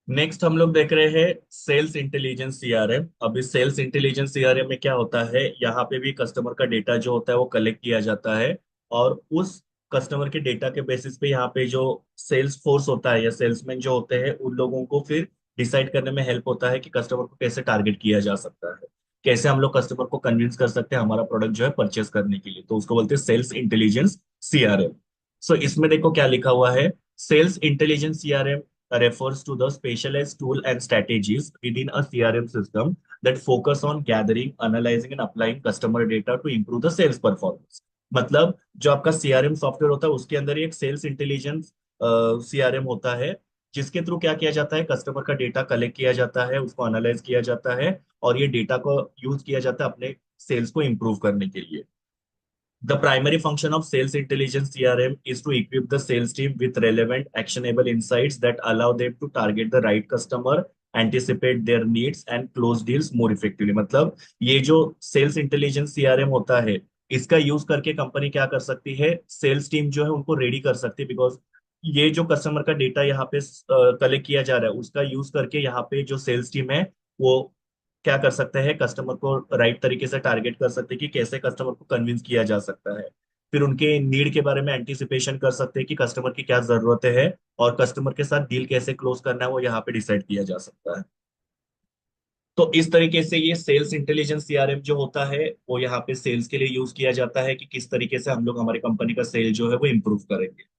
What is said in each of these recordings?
Next हम लोग देख रहे हैं सेल्स इंटेलिजेंस सीआरएम। अभी सेल्स इंटेलिजेंस सीआरएम में क्या होता है, यहाँ पे भी कस्टमर का डेटा जो होता है वो कलेक्ट किया जाता है। और उस कस्टमर के डेटा के बेसिस पे यहाँ पे जो सेल्स फोर्स होता है या सेल्समैन जो होते हैं उन लोगों को फिर डिसाइड करने में हेल्प होता है कि कस्टमर को कैसे टारगेट किया जा सकता है, कैसे हम लोग कस्टमर को कन्विंस कर सकते हैं हमारा प्रोडक्ट जो है परचेस करने के लिए। तो उसको बोलते हैं सेल्स इंटेलिजेंस सीआरएम। सो इसमें देखो क्या लिखा हुआ है। Sales intelligence CRM refers to the specialized tool and strategies within a CRM system that focus on gathering, analyzing and applying customer data to improve the sales performance। मतलब जो आपका CRM software होता है उसके अंदर एक सेल्स इंटेलिजेंस सीआरएम होता है, जिसके थ्रू क्या किया जाता है, कस्टमर का डेटा कलेक्ट किया जाता है, उसको एनालाइज किया जाता है और ये डेटा को यूज किया जाता है अपने सेल्स को इंप्रूव करने के लिए। The primary function of sales intelligence CRM is to equip the sales team with relevant, actionable insights that allow them to target the right customer, anticipate their needs and close deals more effectively। मतलब ये जो sales intelligence CRM होता है, इसका use करके company क्या कर सकती है, सेल्स टीम जो है उनको रेडी कर सकती है। बिकॉज ये जो कस्टमर का डेटा यहाँ पे कलेक्ट किया जा रहा है उसका यूज करके यहाँ पे जो सेल्स टीम है वो क्या कर सकते हैं, कस्टमर को राइट तरीके से टारगेट कर सकते हैं कि कैसे कस्टमर को कन्विंस किया जा सकता है। फिर उनके नीड के बारे में एंटिसिपेशन कर सकते हैं कि कस्टमर की क्या जरूरतें हैं और कस्टमर के साथ डील कैसे क्लोज करना है वो यहाँ पे डिसाइड किया जा सकता है। तो इस तरीके से ये सेल्स इंटेलिजेंस सीआरएम जो होता है वो यहाँ पे सेल्स के लिए यूज किया जाता है कि किस तरीके से हम लोग हमारी कंपनी का सेल जो है वो इम्प्रूव करेंगे।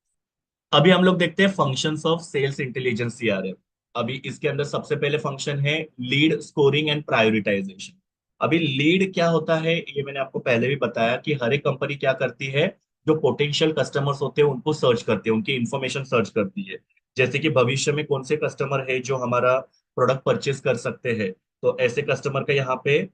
अभी हम लोग देखते हैं functions of sales intelligence CRM. अभी इसके अंदर सबसे पहले फंक्शन है लीड स्कोरिंग एंड प्रायोरिटाइजेशन। अभी लीड क्या होता है ये मैंने आपको पहले भी बताया कि हर एक कंपनी क्या करती है, जो पोटेंशियल कस्टमर्स होते हैं उनको सर्च करते हैं, उनकी इंफॉर्मेशन सर्च करती है। जैसे कि भविष्य में कौन से कस्टमर है जो हमारा प्रोडक्ट परचेज कर सकते हैं, तो ऐसे कस्टमर का यहाँ पे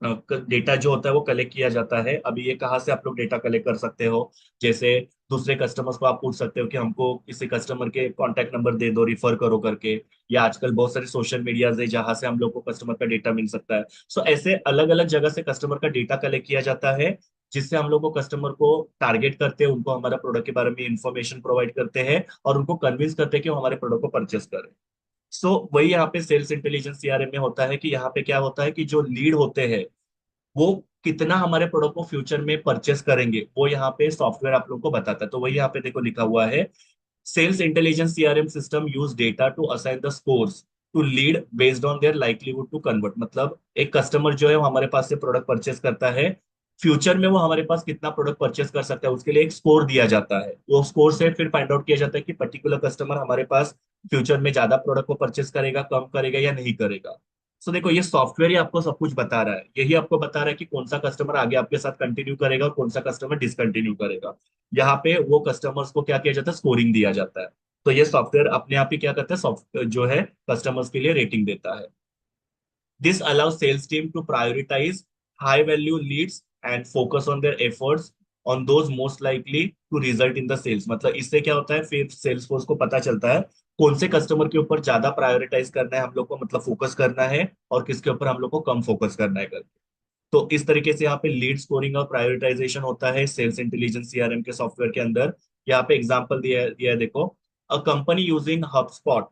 डेटा जो होता है वो कलेक्ट किया जाता है। अभी ये कहाँ से आप लोग डेटा कलेक्ट कर सकते हो, जैसे दूसरे कस्टमर्स को आप पूछ सकते हो कि हमको किसी कस्टमर के कांटेक्ट नंबर दे दो, रिफर करो करके। या आजकल बहुत सारे सोशल मीडियाज है जहां से हम लोग को कस्टमर का डेटा मिल सकता है। सो ऐसे अलग अलग जगह से कस्टमर का डेटा कलेक्ट किया जाता है, जिससे हम लोग को कस्टमर को टारगेट करते हैं, उनको हमारा प्रोडक्ट के बारे में इंफॉर्मेशन प्रोवाइड करते हैं और उनको कन्विंस करते हैं कि वो हमारे प्रोडक्ट को परचेस करें। वही यहाँ पे सेल्स इंटेलिजेंस सीआरएम में होता है कि यहाँ पे क्या होता है कि जो लीड होते हैं वो कितना हमारे प्रोडक्ट को फ्यूचर में परचेस करेंगे वो यहाँ पे सॉफ्टवेयर आप लोग को बताता है। तो वही यहाँ पे देखो लिखा हुआ है, sales intelligence CRM system use data to assign the scores to lead based on their likelihood to convert. मतलब एक कस्टमर जो है वो हमारे पास से प्रोडक्ट परचेस करता है, फ्यूचर में वो हमारे पास कितना प्रोडक्ट परचेस कर सकता है उसके लिए एक स्कोर दिया जाता है। वो स्कोर से फिर फाइंड आउट किया जाता है कि पर्टिकुलर कस्टमर हमारे पास फ्यूचर में ज्यादा प्रोडक्ट को परचेस करेगा, कम करेगा या नहीं करेगा। सो देखो ये सॉफ्टवेयर ही आपको सब कुछ बता रहा है, यही आपको बता रहा है कि कौन सा कस्टमर आगे आपके साथ कंटिन्यू करेगा और कौन सा कस्टमर डिसकंटिन्यू करेगा। यहाँ पे वो कस्टमर्स को क्या किया जाता है, स्कोरिंग दिया जाता है। तो ये सॉफ्टवेयर अपने आप ही क्या करता है, सॉफ्टवेयर जो है कस्टमर्स के लिए रेटिंग देता है। This allows sales team to prioritize high value leads and focus on their efforts on those most likely to result in the sales। मतलब इससे क्या होता है, फिर सेल्स फोर्स को पता चलता है कौन से कस्टमर के ऊपर ज्यादा प्रायोरिटाइज करना है हम लोग को, मतलब फोकस करना है, और किसके ऊपर हम लोग को कम फोकस करना है करके। तो इस तरीके से यहाँ पे लीड स्कोरिंग और प्रायोरिटाइजेशन होता है सेल्स इंटेलिजेंस सीआरएम के सॉफ्टवेयर के अंदर। यहाँ पे एग्जांपल दिया है देखो, अ company using HubSpot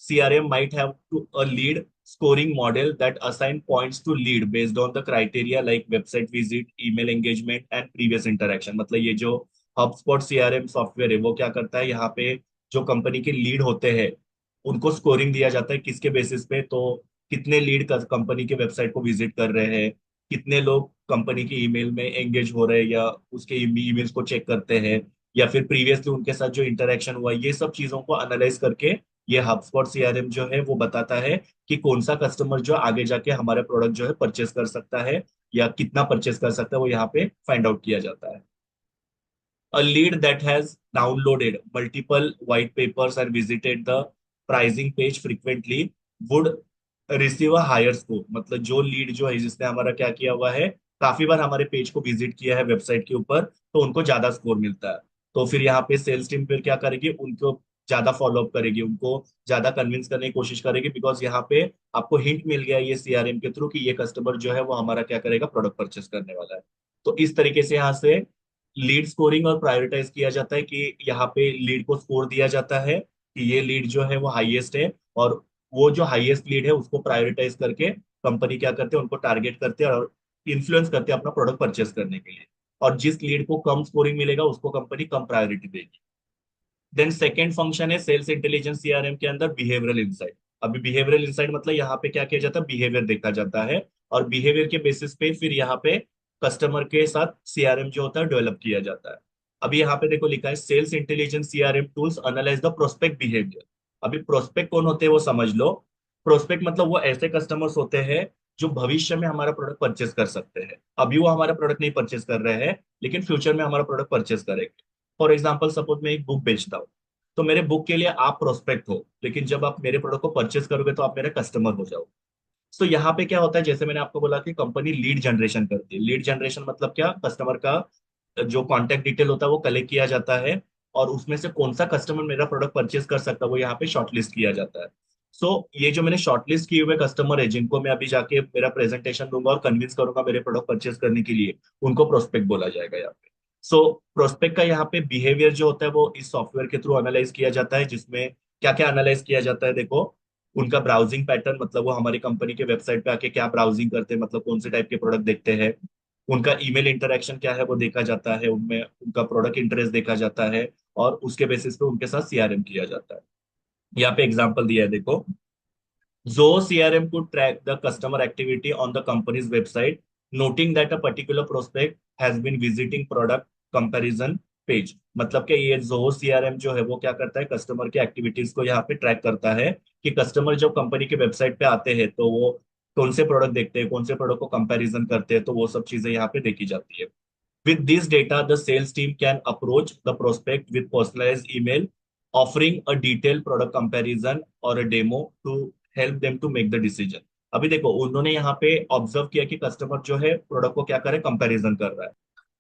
CRM might have to a lead scoring model that assign points to lead based on the criteria like website visit, email engagement and previous interaction। मतलब ये जो HubSpot CRM सॉफ्टवेयर है वो क्या करता है, यहाँ पे जो कंपनी के लीड होते हैं उनको स्कोरिंग दिया जाता है किसके बेसिस पे, तो कितने लीड कंपनी के वेबसाइट को विजिट कर रहे हैं, कितने लोग कंपनी की ईमेल में एंगेज हो रहे हैं या उसके ईमेल्स को चेक करते हैं, या फिर प्रीवियसली उनके साथ जो इंटरेक्शन हुआ, ये सब चीजों को एनालाइज करके ये HubSpot सीआरएम जो है वो बताता है कि कौन सा कस्टमर जो आगे जाके हमारे प्रोडक्ट जो है परचेस कर सकता है या कितना परचेस कर सकता है, वो यहाँ पे फाइंड आउट किया जाता है। A lead that has downloaded multiple white papers and visited the pricing page frequently would receive a higher score। मतलब जो लीड जो है जिसने हमारा क्या किया हुआ है, काफी बार हमारे पेज को विजिट किया है वेबसाइट के ऊपर, तो उनको ज्यादा स्कोर मिलता है। तो फिर यहाँ पे सेल्स टीम फिर क्या करेगी, उनको ज्यादा फॉलोअप करेगी, उनको ज्यादा कन्विंस करने की कोशिश करेगी, बिकॉज यहाँ पे आपको हिंट मिल गया ये सीआरएम के थ्रू कि ये कस्टमर जो है वो हमारा क्या करेगा, प्रोडक्ट परचेस करने वाला है। तो इस तरीके से यहाँ से लीड स्कोरिंग और प्रायोरिटाइज किया जाता है कि यहाँ पे लीड को स्कोर दिया जाता है कि ये लीड जो है वो हाईएस्ट है और वो जो हाईएस्ट लीड है उसको प्रायोरिटाइज करके कंपनी क्या करते हैं, उनको टारगेट करते हैं और इन्फ्लुएंस करते हैं अपना प्रोडक्ट परचेस करने के लिए। और जिस लीड को कम स्कोरिंग मिलेगा उसको कंपनी कम प्रायोरिटी देगी। देन सेकेंड फंक्शन है सेल्स इंटेलिजेंस सीआरएम के अंदर बिहेवियरल इंसाइट। अभी बिहेवियरल इंसाइट मतलब यहाँ पे क्या किया जाता है, बिहेवियर देखा जाता है, और बिहेवियर के बेसिस पे फिर यहाँ पे कस्टमर के साथ सीआरएम जो होता है डेवलप किया जाता है। अभी यहाँ पे देखो लिखा है sales intelligence CRM tools analyse the prospect behaviour. अभी प्रोस्पेक्ट कौन होते हैं वो समझ लो। प्रोस्पेक्ट मतलब वो ऐसे कस्टमर्स होते हैं जो भविष्य में हमारा प्रोडक्ट परचेस कर सकते हैं। अभी वो हमारा प्रोडक्ट नहीं परचेस कर रहे हैं, लेकिन फ्यूचर में हमारा प्रोडक्ट परचेस करेंगे। फॉर एग्जाम्पल सपोज मैं एक बुक बेचता हूँ, तो मेरे बुक के लिए आप प्रोस्पेक्ट हो, लेकिन जब आप मेरे प्रोडक्ट को परचेस करोगे तो आप मेरे कस्टमर हो जाओ। तो यहाँ पे क्या होता है, जैसे मैंने आपको बोला कि कंपनी लीड जनरेशन करती है। लीड जनरेशन मतलब क्या, कस्टमर का जो कॉन्टेक्ट डिटेल होता है वो कलेक्ट किया जाता है, और उसमें से कौन सा कस्टमर मेरा प्रोडक्ट परचेस कर सकता है वो यहाँ पे शॉर्टलिस्ट किया जाता है। सो ये जो मैंने शॉर्टलिस्ट किए हुए कस्टमर है जिनको मैं अभी जाके मेरा प्रेजेंटेशन दूंगा और कन्विंस करूंगा मेरे प्रोडक्ट परचेस करने के लिए, उनको प्रोस्पेक्ट बोला जाएगा यहाँ पे। सो प्रोस्पेक्ट का यहाँ पे बिहेवियर जो होता है वो इस सॉफ्टवेयर के थ्रू एनालाइज किया जाता है, जिसमें क्या क्या एनालाइज किया जाता है देखो। उनका ब्राउजिंग पैटर्न, मतलब वो हमारी कंपनी के वेबसाइट पे आके क्या ब्राउजिंग करते हैं, मतलब कौन से टाइप के प्रोडक्ट देखते हैं। उनका ईमेल इंटरेक्शन क्या है वो देखा जाता है, उनमें उनका प्रोडक्ट इंटरेस्ट देखा जाता है, और उसके बेसिस पे उनके साथ सीआरएम किया जाता है। यहाँ पे एग्जांपल दिया है देखो। Zoho CRM could track the customer activity on the company's website, noting that a particular prospect has been visiting product comparison page। मतलब कि ये Zoho CRM जो है वो क्या करता है, कस्टमर की एक्टिविटीज को यहाँ पे ट्रैक करता है कि कस्टमर जब कंपनी के वेबसाइट पे आते हैं तो वो कौन से प्रोडक्ट देखते हैं, कौन से प्रोडक्ट को कंपैरिजन करते हैं, तो वो सब चीजें यहाँ पे देखी जाती है। With this data, the sales team can approach the prospect with personalized email, offering a detailed product comparison or a demo to help them to make the decision। अभी देखो उन्होंने यहाँ पे ऑब्जर्व किया कि कस्टमर जो है प्रोडक्ट को क्या करे, कंपैरिजन कर रहा है।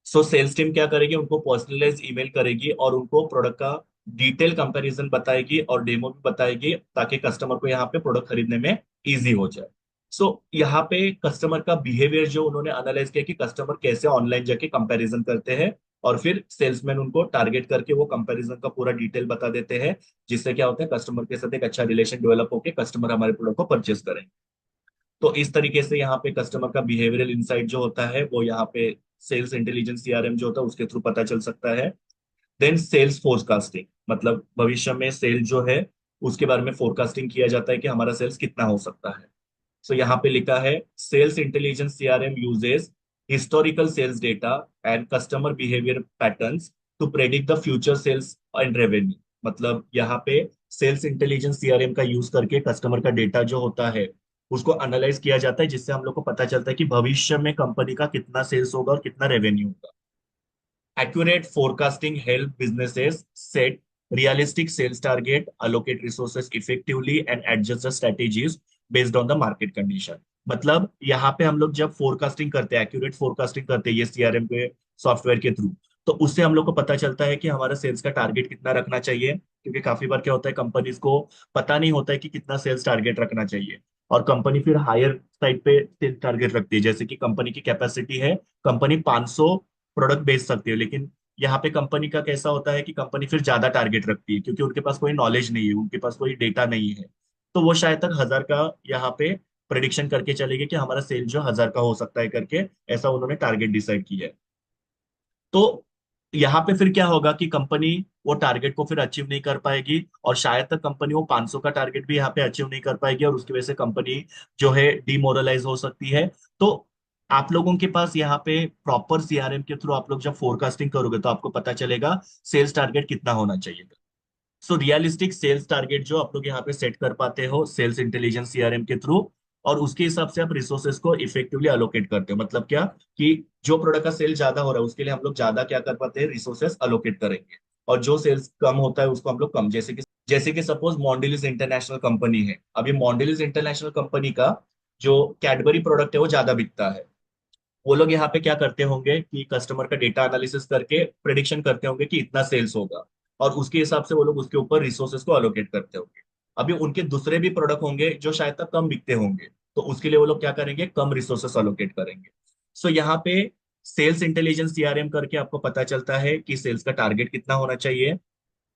सो सेल्स टीम क्या करेगी, उनको पर्सनलाइज ईमेल करेगी और उनको प्रोडक्ट का डिटेल कंपैरिजन बताएगी और डेमो भी बताएगी, ताकि कस्टमर को यहाँ पे प्रोडक्ट खरीदने में इजी हो जाए। सो यहाँ पे कस्टमर का बिहेवियर जो उन्होंने एनालाइज किया कि कस्टमर कैसे ऑनलाइन जाके कंपैरिजन करते हैं, और फिर सेल्समैन उनको टारगेट करके वो कंपैरिजन का पूरा डिटेल बता देते हैं, जिससे क्या होता है कस्टमर के साथ एक अच्छा रिलेशन डेवलप होकर कस्टमर हमारे प्रोडक्ट को परचेस करें। तो इस तरीके से यहाँ पे कस्टमर का बिहेवियरल इंसाइट जो होता है वो यहाँ पे सेल्स इंटेलिजेंस सीआरएम जो होता है उसके थ्रू पता चल सकता है। देन सेल्स फोरकास्टिंग, मतलब भविष्य में सेल जो है उसके बारे में फोरकास्टिंग किया जाता है कि हमारा सेल्स कितना हो सकता है। सो यहाँ पे लिखा है sales intelligence CRM uses historical sales data and customer behaviour patterns to predict the future sales and revenue. मतलब यहाँ पे सेल्स इंटेलिजेंस सीआरएम का यूज करके कस्टमर का डेटा जो होता है उसको एनालाइज किया जाता है, जिससे हम लोग को पता चलता है कि भविष्य में कंपनी का कितना सेल्स होगा और कितना रेवेन्यू होगा। Accurate forecasting help businesses set realistic sales target, allocate resources effectively, and adjust the strategies based on the market condition। मतलब यहाँ पे हम लोग जब फोरकास्टिंग करते हैं, एक्यूरेट फोरकास्टिंग करते हैं ये सीआरएम के सॉफ्टवेयर के थ्रू, तो उससे हम लोग को पता चलता है कि हमारा सेल्स का टारगेट कितना रखना चाहिए। क्योंकि काफी बार क्या होता है कंपनीज को पता नहीं होता है कि कितना सेल्स टारगेट रखना चाहिए, और कंपनी फिर हायर साइड पे सेल्स टारगेट रखती है। जैसे कि कंपनी की कैपेसिटी है, कंपनी 500 प्रोडक्ट बेच सकती है, लेकिन यहाँ पे कंपनी का कैसा होता है कि कंपनी फिर ज्यादा टारगेट रखती है, क्योंकि उनके पास कोई नॉलेज नहीं है, उनके पास कोई डेटा नहीं है। तो वो शायद तक 1000 का यहाँ पे प्रिडिक्शन करके चलेगी कि हमारा सेल जो 1000 का हो सकता है करके, ऐसा उन्होंने टारगेट डिसाइड किया है। तो यहाँ पे फिर क्या होगा कि कंपनी वो टारगेट को फिर अचीव नहीं कर पाएगी, और शायद तक कंपनी वो 500 का टारगेट भी यहाँ पे अचीव नहीं कर पाएगी, और उसकी वजह से कंपनी जो है डिमोरलाइज हो सकती है। तो आप लोगों के पास यहाँ पे प्रॉपर सीआरएम के थ्रू आप लोग जब फोरकास्टिंग करोगे तो आपको पता चलेगा सेल्स टारगेट कितना होना चाहिए। सो रियलिस्टिक सेल्स टारगेट जो आप लोग यहाँ पे सेट कर पाते हो सेल्स इंटेलिजेंस सीआरएम के थ्रू, और उसके हिसाब से आप रिसोर्सेज को इफेक्टिवली अलोकेट करते हो। मतलब क्या कि जो प्रोडक्ट का सेल ज्यादा हो रहा है उसके लिए हम लोग ज्यादा क्या कर पाते हैं, रिसोर्सेज अलोकेट करेंगे, और जो सेल्स कम होता है उसको हम लोग कम। जैसे कि सपोज मॉन्डिलिस इंटरनेशनल कंपनी है, अभी मॉन्डिलिस इंटरनेशनल कंपनी का जो कैडबरी प्रोडक्ट है वो ज्यादा बिकता है। वो लोग यहाँ पे क्या करते होंगे कि कस्टमर का डेटा एनालिसिस करके प्रेडिक्शन करते होंगे कि इतना सेल्स होगा, और उसके हिसाब से वो लोग उसके ऊपर रिसोर्सेज को अलोकेट करते होंगे। अभी उनके दूसरे भी प्रोडक्ट होंगे जो शायद तक कम बिकते होंगे, तो उसके लिए वो लोग क्या करेंगे, कम रिसोर्सेस अलोकेट करेंगे। सो यहाँ पे सेल्स इंटेलिजेंस सीआरएम करके आपको पता चलता है कि सेल्स का टारगेट कितना होना चाहिए,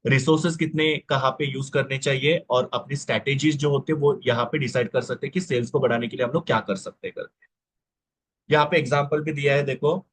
रिसोर्सेज कितने कहाँ पे यूज करने चाहिए, और अपनी स्ट्रैटेजीज जो होते हैं वो यहाँ पे डिसाइड कर सकते हैं कि सेल्स को बढ़ाने के लिए हम लोग क्या कर सकते हैं करके। यहाँ पे एग्जांपल भी दिया है देखो।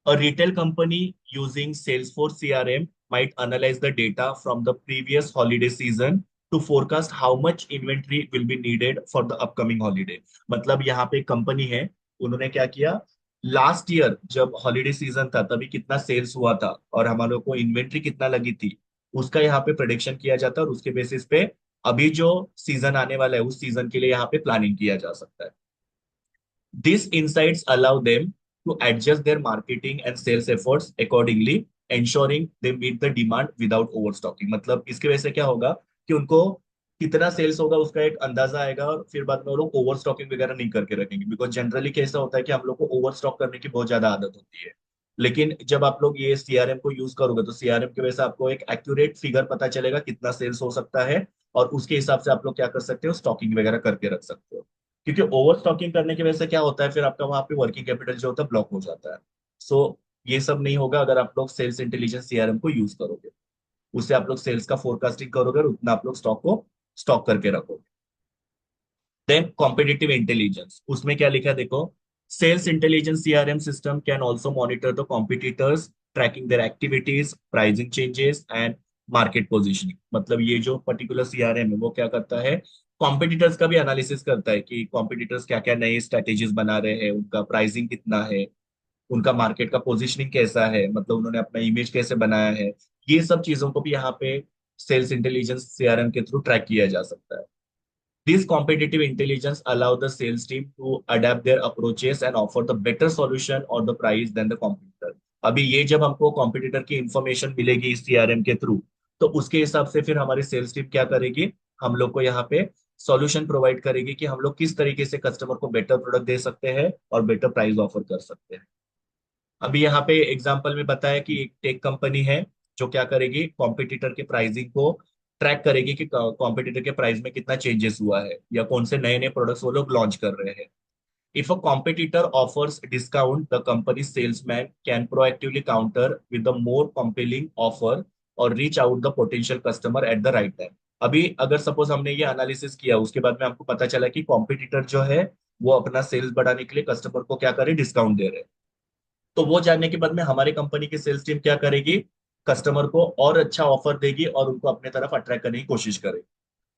A retail company using Salesforce CRM might analyze the data from the previous holiday season to forecast how much inventory will be needed for the upcoming holiday। मतलब यहाँ पे एक कंपनी है, उन्होंने क्या किया, लास्ट ईयर जब हॉलीडे सीजन था तभी कितना सेल्स हुआ था और हमारे को इन्वेंट्री कितना लगी थी, उसका यहाँ पे प्रोडिक्शन किया जाता है, और उसके बेसिस पे अभी जो सीजन आने वाला है उस सीजन के लिए यहाँ पे प्लानिंग किया जा सकता है। These insights allow them to adjust their marketing and sales efforts accordingly, ensuring they meet the demand without overstocking। मतलब इसकी वजह से क्या होगा कि उनको कितना सेल्स होगा उसका एक अंदाजा आएगा, और फिर बाद में वो लोग ओवर स्टॉकिंग वगैरह नहीं करके रखेंगे। बिकॉज जनरली कैसा होता है कि हम लोग को ओवर स्टॉक करने की बहुत ज्यादा आदत होती है, लेकिन जब आप लोग ये सीआरएम को यूज करोगे तो सीआरएम की वजह से आपको एक एक्यूरेट फिगर पता चलेगा कितना सेल्स हो सकता है, और उसके हिसाब से आप लोग क्या कर सकते हो, स्टॉकिंग वगैरह करके रख सकते हो। क्योंकि ओवर स्टॉकिंग करने की वजह से क्या होता है, फिर आपका वहां पे वर्किंग कैपिटल जो होता है ब्लॉक हो जाता है। सो ये सब नहीं होगा अगर आप लोग सेल्स इंटेलिजेंस सीआरएम को यूज करोगे। उससे आप लोग सेल्स का फोरकास्टिंग करोगे और उतना आप लोग स्टॉक को स्टॉक करके रखोगे। देन कॉम्पिटिटिव इंटेलिजेंस, उसमें क्या लिखा है देखो। Sales intelligence CRM system can also monitor the competitors, tracking their activities, pricing changes and market positioning. मतलब ये जो पर्टिकुलर सीआरएम है वो क्या करता है, कॉम्पिटिटर्स का भी एनालिसिस करता है कि कॉम्पिटिटर्स क्या क्या नए स्ट्रेटेजीज बना रहे हैं, उनका प्राइसिंग कितना है, उनका मार्केट का पोजिशनिंग कैसा है, मतलब उन्होंने अपना इमेज कैसे बनाया है। ये सब चीजों को भी यहाँ पे सेल्स इंटेलिजेंस सीआरएम के थ्रू ट्रैक किया जा सकता है। This competitive intelligence allow the sales team to adapt their approaches and offer the better solution or the price than the competitor। अभी ये जब हमको कॉम्पिटिटर की इंफॉर्मेशन मिलेगी इस सीआरएम के थ्रू, तो उसके हिसाब से फिर हमारी सेल्स टीम क्या करेगी, हम लोग को यहाँ पे सॉल्यूशन प्रोवाइड करेगी कि हम लोग किस तरीके से कस्टमर को बेटर प्रोडक्ट दे सकते हैं और बेटर प्राइस ऑफर कर सकते हैं। अभी यहाँ पे एग्जांपल में बताया कि एक टेक कंपनी है जो क्या करेगी, कॉम्पिटिटर के प्राइसिंग को ट्रैक करेगी कि कॉम्पिटिटर के प्राइस में कितना चेंजेस हुआ है या कौन से नए नए प्रोडक्ट्स वो लोग लॉन्च कर रहे हैं। If a competitor offers discount, the company salesman can proactively counter with the more compelling offer और reach out the potential customer at the right time. अभी अगर सपोज हमने ये एनालिसिस किया, उसके बाद में हमको पता चला कि कॉम्पिटिटर जो है वो अपना सेल्स बढ़ाने के लिए कस्टमर को क्या करे, डिस्काउंट दे रहे हैं। तो वो जानने के बाद में हमारी कंपनी की सेल्स टीम क्या करेगी, कस्टमर को और अच्छा ऑफर देगी और उनको अपने तरफ अट्रैक्ट करने की कोशिश करेगी।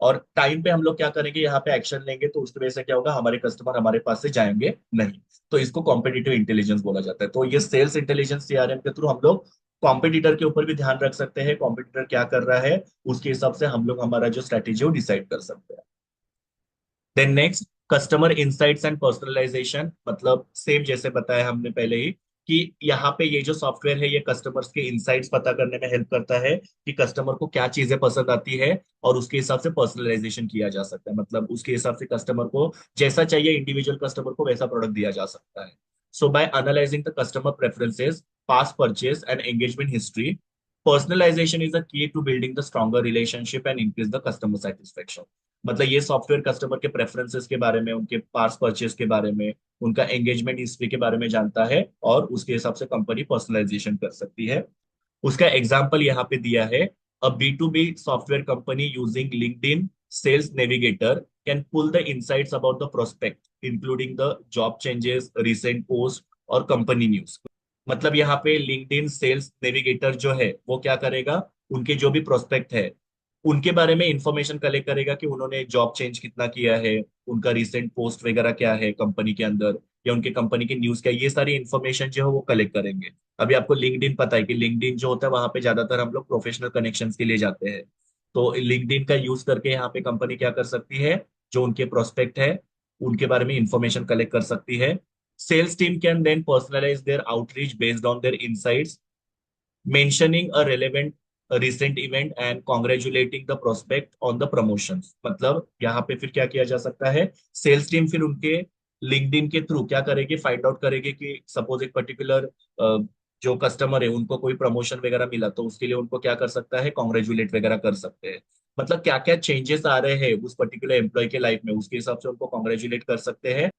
और टाइम पे हम लोग क्या करेंगे, यहाँ पे एक्शन लेंगे, तो उसकी वजह से क्या होगा, हमारे कस्टमर हमारे पास से जाएंगे नहीं। तो इसको कॉम्पिटिटिव इंटेलिजेंस बोला जाता है। तो ये सेल्स इंटेलिजेंस सीआरएम के थ्रू हम लोग कॉम्पिटिटर के ऊपर भी ध्यान रख सकते हैं, कॉम्पिटिटर क्या कर रहा है उसके हिसाब से हम लोग हमारा जो स्ट्रेटेजी है वो डिसाइड कर सकते हैं। Then next, customer insights and personalisation. मतलब सेम जैसे बताया हमने पहले ही कि यहाँ पे ये जो सॉफ्टवेयर है ये कस्टमर्स के इंसाइट्स पता करने में हेल्प करता है कि कस्टमर को क्या चीजें पसंद आती है, और उसके हिसाब से पर्सनलाइजेशन किया जा सकता है। मतलब उसके हिसाब से कस्टमर को जैसा चाहिए, इंडिविजुअल कस्टमर को वैसा प्रोडक्ट दिया जा सकता है। So by analysing the customer preferences, past purchase and engagement history, personalisation is a key to building the stronger relationship and increase the customer satisfaction. मतलब ये सॉफ्टवेयर कस्टमर के प्रेफरेंसेस के बारे में, उनके पास परचेज के बारे में, उनका एंगेजमेंट हिस्ट्री के बारे में जानता है, और उसके हिसाब से कंपनी पर्सनलाइजेशन कर सकती है। उसका एग्जाम्पल यहाँ पे दिया है। A B to B software company using LinkedIn sales navigator can pull the insights about the prospect including the job changes, recent post और कंपनी न्यूज। मतलब यहाँ पे लिंक्डइन सेल्स नेविगेटर जो है वो क्या करेगा, उनके जो भी प्रोस्पेक्ट है उनके बारे में इंफॉर्मेशन कलेक्ट करेगा कि उन्होंने जॉब चेंज कितना किया है, उनका रिसेंट पोस्ट वगैरह क्या है कंपनी के अंदर, या उनके कंपनी की न्यूज क्या है, ये सारी इंफॉर्मेशन जो है वो कलेक्ट करेंगे। अभी आपको लिंक्डइन पता है कि लिंक्डइन जो होता है वहां पे ज्यादातर हम लोग प्रोफेशनल कनेक्शंस के लिए जाते हैं। तो लिंक्डइन का यूज करके यहाँ पे कंपनी क्या कर सकती है, जो उनके प्रोस्पेक्ट है उनके बारे में इंफॉर्मेशन कलेक्ट कर सकती है। Sales team can then personalise their outreach based on their insights, mentioning a relevant recent event and congratulating the prospect on the promotions। मतलब यहाँ पे फिर क्या किया जा सकता है, सेल्स टीम फिर उनके लिंक्डइन के थ्रू क्या करेगी, फाइंड आउट करेगी कि सपोज एक पर्टिकुलर जो कस्टमर है उनको कोई प्रमोशन वगैरह मिला, तो उसके लिए उनको क्या कर सकता है, कॉन्ग्रेचुलेट वगैरह कर सकते हैं। मतलब क्या क्या चेंजेस आ रहे हैं उस पर्टिकुलर एम्प्लॉय के लाइफ में, उसके हिसाब से उनको कॉन्ग्रेचुलेट कर सकते हैं,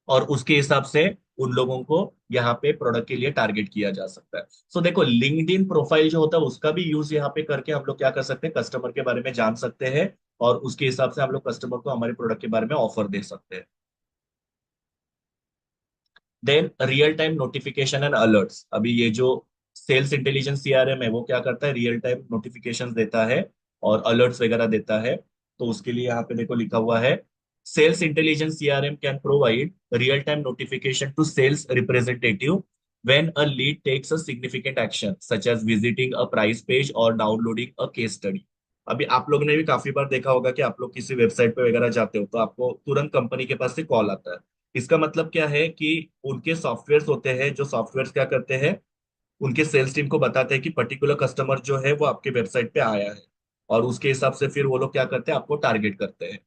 और उसके हिसाब से उन लोगों को यहाँ पे प्रोडक्ट के लिए टारगेट किया जा सकता है। सो देखो, लिंक्डइन प्रोफाइल जो होता है उसका भी यूज यहाँ पे करके हम लोग क्या कर सकते हैं, कस्टमर के बारे में जान सकते हैं, और उसके हिसाब से हम लोग कस्टमर को हमारे प्रोडक्ट के बारे में ऑफर दे सकते हैं। Then real time notification and alerts. अभी ये जो सेल्स इंटेलिजेंस सीआरएम है वो क्या करता है, रियल टाइम नोटिफिकेशन देता है और अलर्ट्स वगैरह देता है। तो उसके लिए यहाँ पे देखो लिखा हुआ है, sales intelligence CRM can provide real time notification to sales representative when a lead takes a significant action such as visiting a price page or downloading a case study। अभी आप लोगों ने भी काफी बार देखा होगा कि आप लोग किसी वेबसाइट पे वगैरह जाते हो तो आपको तुरंत कंपनी के पास से कॉल आता है। इसका मतलब क्या है कि उनके सॉफ्टवेयर्स होते हैं, जो सॉफ्टवेयर्स क्या करते हैं, उनके सेल्स टीम को बताते हैं कि पर्टिकुलर कस्टमर जो है वो आपके वेबसाइट पे आया है, और उसके हिसाब से फिर वो लोग क्या करते हैं, आपको टारगेट करते हैं।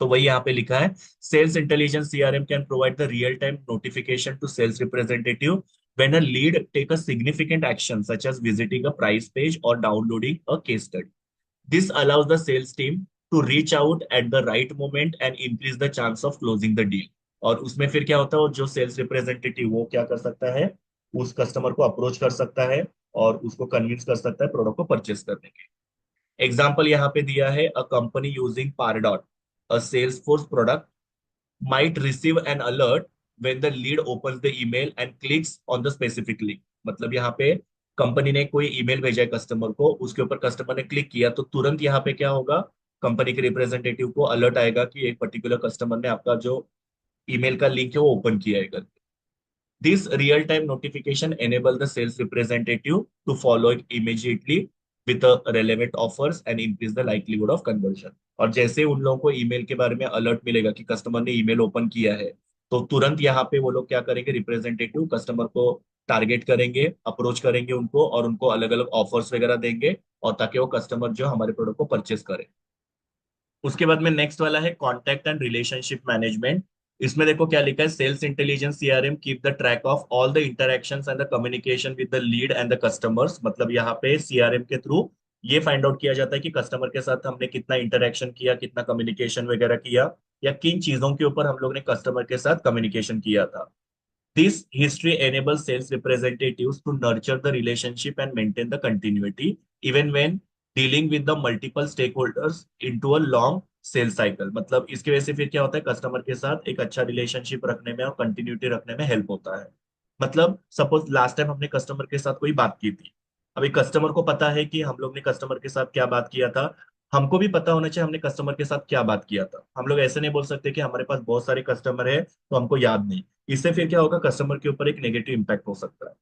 तो वही यहाँ पे लिखा है, sales intelligence CRM can provide the real time notification to sales representative when a lead take a significant action such as visiting a price page or downloading a case study। This allows the sales team to reach out at the right moment and increase the chance of closing the deal। और उसमें फिर क्या होता है, जो sales representative वो क्या कर सकता है, उस कस्टमर को अप्रोच कर सकता है और उसको कन्विंस कर सकता है प्रोडक्ट को परचेस करने के। एग्जाम्पल यहाँ पे दिया है, a company using Pardot, a Salesforce product, might receive an alert when the lead opens the email and clicks on the specific link। मतलब यहाँ पे कंपनी ने कोई ईमेल भेजा है कस्टमर को, उसके ऊपर कस्टमर ने क्लिक किया तो तुरंत यहाँ पे क्या होगा, कंपनी के रिप्रेजेंटेटिव को अलर्ट आएगा कि एक पर्टिकुलर कस्टमर ने आपका जो ईमेल का लिंक है वो ओपन किया है करके। This real-time notification enable the sales representative to follow it immediately with the relevant offers and increase the likelihood of conversion। और जैसे उन लोगों को ईमेल के बारे में अलर्ट मिलेगा कि कस्टमर ने ईमेल ओपन किया है, तो तुरंत यहाँ पे वो लोग क्या करेंगे, रिप्रेजेंटेटिव कस्टमर को टारगेट करेंगे, अप्रोच करेंगे उनको, और उनको अलग अलग ऑफर्स वगैरह देंगे, और ताकि वो कस्टमर जो हमारे प्रोडक्ट को परचेस करे। उसके बाद में नेक्स्ट वाला है कॉन्टैक्ट एंड रिलेशनशिप मैनेजमेंट। इसमें देखो क्या लिखा है, sales intelligence CRM keep the track of all the interactions and the communication with the lead and the customers. मतलब यहाँ पे सीआरएम के थ्रू ये फाइंड आउट किया जाता है कि कस्टमर के साथ हमने कितना इंटरेक्शन किया, कितना कम्युनिकेशन वगैरह किया, या किन चीजों के ऊपर हम लोग ने कस्टमर के साथ कम्युनिकेशन किया था। This history enables sales representatives to nurture the relationship and maintain the continuity, even when dealing with the multiple stakeholders into a long sales cycle. मतलब इसकी वजह से फिर क्या होता है, कस्टमर के साथ एक अच्छा रिलेशनशिप रखने में और कंटिन्यूटी रखने में हेल्प होता है। मतलब सपोज लास्ट टाइम हमने कस्टमर के साथ कोई बात की थी, अभी कस्टमर को पता है कि हम लोग ने कस्टमर के साथ क्या बात किया था, हमको भी पता होना चाहिए हमने कस्टमर के साथ क्या बात किया था। हम लोग ऐसे नहीं बोल सकते कि हमारे पास बहुत सारे कस्टमर है तो हमको याद नहीं। इससे फिर क्या होगा, कस्टमर के ऊपर एक नेगेटिव इम्पैक्ट हो सकता है।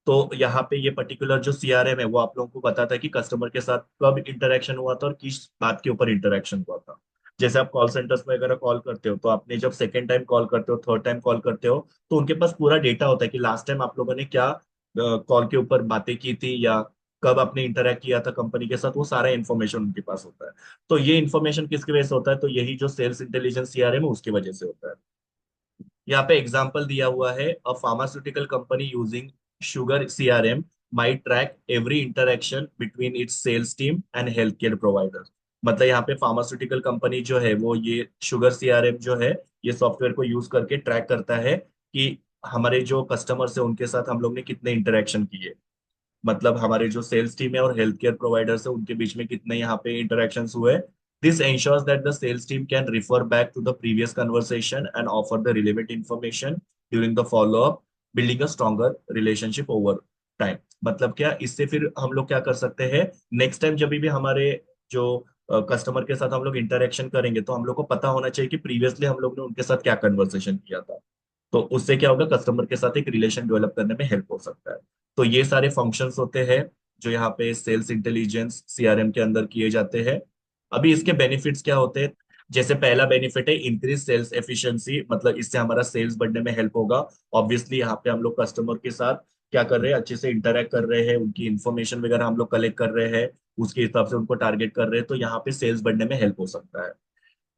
तो यहाँ पे ये पर्टिकुलर जो सीआरएम है वो आप लोगों को बताता है कि कस्टमर के साथ कब इंटरेक्शन हुआ था और किस बात के ऊपर इंटरेक्शन हुआ था। जैसे आप कॉल सेंटर्स में अगर कॉल करते हो तो आपने जब सेकेंड टाइम कॉल करते हो, थर्ड टाइम कॉल करते हो, तो उनके पास पूरा डेटा होता है कि लास्ट टाइम आप लोगों ने क्या कॉल के ऊपर बातें की थी, या कब आपने इंटरेक्ट किया था कंपनी के साथ, वो सारा इन्फॉर्मेशन उनके पास होता है। तो ये इन्फॉर्मेशन किसकी वजह से होता है, तो यही जो सेल्स इंटेलिजेंस सीआरएम है उसकी वजह से होता है। यहाँ पे एग्जांपल दिया हुआ है, a pharmaceutical company using Sugar CRM might track every interaction between its sales team and health care provider. मतलब यहाँ पे फार्मास्यूटिकल कंपनी जो है वो ये शुगर सीआरएम जो है, ये सॉफ्टवेयर को यूज करके ट्रैक करता है कि हमारे जो कस्टमर्स है उनके साथ हम लोग ने कितने इंटरेक्शन किए। मतलब हमारे जो सेल्स टीम है और हेल्थ केयर प्रोवाइडर्स है उनके बीच में कितने यहाँ पे इंटरेक्शंस हुए। This ensures that the sales team can refer back to the previous conversation and offer the relevant information during the follow up, building a stronger relationship over time। मतलब क्या, इससे फिर हम लोग क्या कर सकते हैं, नेक्स्ट टाइम जब भी हमारे जो कस्टमर के साथ हम लोग इंटरेक्शन करेंगे तो हम लोग को पता होना चाहिए कि प्रीवियसली हम लोग ने उनके साथ क्या कन्वर्सेशन किया था। तो उससे क्या होगा, कस्टमर के साथ एक रिलेशन डेवलप करने में हेल्प हो सकता है। तो ये सारे फंक्शंस होते हैं जो यहाँ पे सेल्स इंटेलिजेंस सीआरएम के अंदर किए जाते हैं। अभी इसके बेनिफिट्स क्या होते हैं, जैसे पहला बेनिफिट है इंक्रीज सेल्स एफिशिएंसी। मतलब इससे हमारा सेल्स बढ़ने में हेल्प होगा। ऑब्वियसली यहाँ पे हम लोग कस्टमर के साथ क्या कर रहे हैं, अच्छे से इंटरेक्ट कर रहे हैं, उनकी इन्फॉर्मेशन वगैरह हम लोग कलेक्ट कर रहे हैं, उसके हिसाब से उनको टारगेट कर रहे हैं, तो यहाँ पे सेल्स बढ़ने में हेल्प हो सकता है।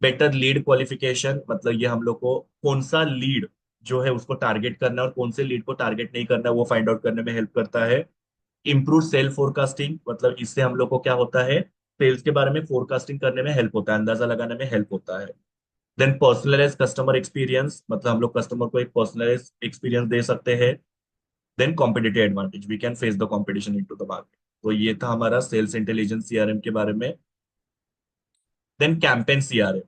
बेटर लीड क्वालिफिकेशन, मतलब ये हम लोग को कौन सा लीड जो है उसको टारगेट करना है और कौन से लीड को टारगेट नहीं करना है वो फाइंड आउट करने में हेल्प करता है। इम्प्रूव सेल फोरकास्टिंग, मतलब इससे हम लोग को क्या होता है, सेल्स के बारे में फोरकास्टिंग करने में हेल्प होता है, अंदाजा लगाने में हेल्प होता है। देन पर्सनलाइज कस्टमर एक्सपीरियंस, मतलब हम लोग कस्टमर को एक पर्सनलाइज एक्सपीरियंस दे सकते हैं। Then competitive advantage, we can face the competition into the market. तो ये था हमारा सेल्स इंटेलिजेंस सीआरएम के बारे में। Then campaign CRM.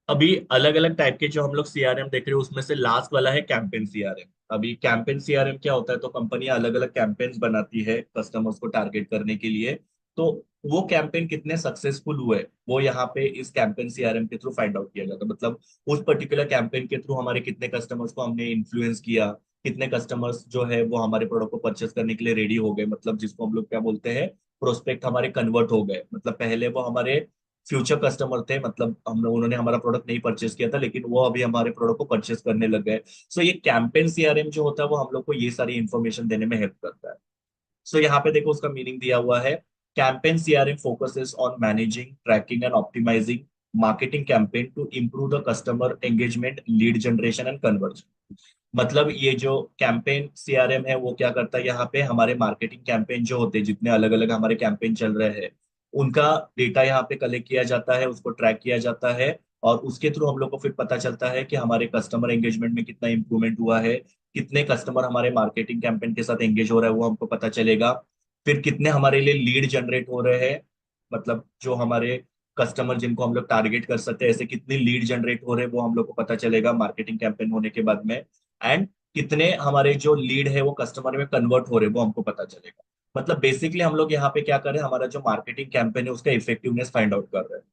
अभी अलग अलग टाइप के जो हम लोग सीआरएम देख रहे हैं उसमें से लास्ट वाला है कैंपेन सीआरएम। अभी कैंपेन सीआरएम क्या होता है, तो कंपनियां अलग अलग कैंपेन्स बनाती है कस्टमर्स को टारगेट करने के लिए। तो वो कैंपेन कितने सक्सेसफुल हुए वो यहाँ पे इस कैंपेन सीआरएम के थ्रू फाइंड आउट किया जाता है। मतलब उस पर्टिकुलर कैंपेन के थ्रू हमारे कितने कस्टमर्स को हमने इन्फ्लुएंस किया, कितने कस्टमर्स जो है वो हमारे प्रोडक्ट को परचेस करने के लिए रेडी हो गए, मतलब जिसको हम लोग क्या बोलते हैं, प्रोस्पेक्ट हमारे कन्वर्ट हो गए। मतलब पहले वो हमारे फ्यूचर कस्टमर थे, मतलब हम उन्होंने हमारा प्रोडक्ट नहीं परचेस किया था लेकिन वो अभी हमारे प्रोडक्ट को परचेस करने लग गए। सो ये कैंपेन सीआरएम जो होता है वो हम लोग को ये सारी इंफॉर्मेशन देने में हेल्प करता है। सो यहाँ पे देखो उसका मीनिंग दिया हुआ है। Campaign CRM focuses on managing, tracking and optimising marketing campaign to improve the customer engagement, lead generation and conversion. मतलब ये जो कैंपेन सीआरएम है वो क्या करता है, यहाँ पे हमारे मार्केटिंग कैंपेन जो होते हैं, जितने अलग अलग हमारे कैंपेन चल रहे हैं, उनका डेटा यहाँ पे कलेक्ट किया जाता है, उसको ट्रैक किया जाता है। और उसके थ्रू हम लोग को फिर पता चलता है कि हमारे कस्टमर एंगेजमेंट में कितना इंप्रूवमेंट हुआ है, कितने कस्टमर हमारे मार्केटिंग कैंपेन के साथ एंगेज हो रहा है वो हमको पता चलेगा। फिर कितने हमारे लिए लीड जनरेट हो रहे हैं, मतलब जो हमारे कस्टमर जिनको हम लोग टारगेट कर सकते हैं, ऐसे कितने लीड जनरेट हो रहे हैं वो हम लोग को पता चलेगा मार्केटिंग कैंपेन होने के बाद में। एंड कितने हमारे जो लीड है वो कस्टमर में कन्वर्ट हो रहे हैं वो हमको पता चलेगा। मतलब बेसिकली हम लोग यहाँ पे क्या कर रहे हैं, हमारा जो मार्केटिंग कैंपेन है उसका इफेक्टिवनेस फाइंड आउट कर रहे हैं।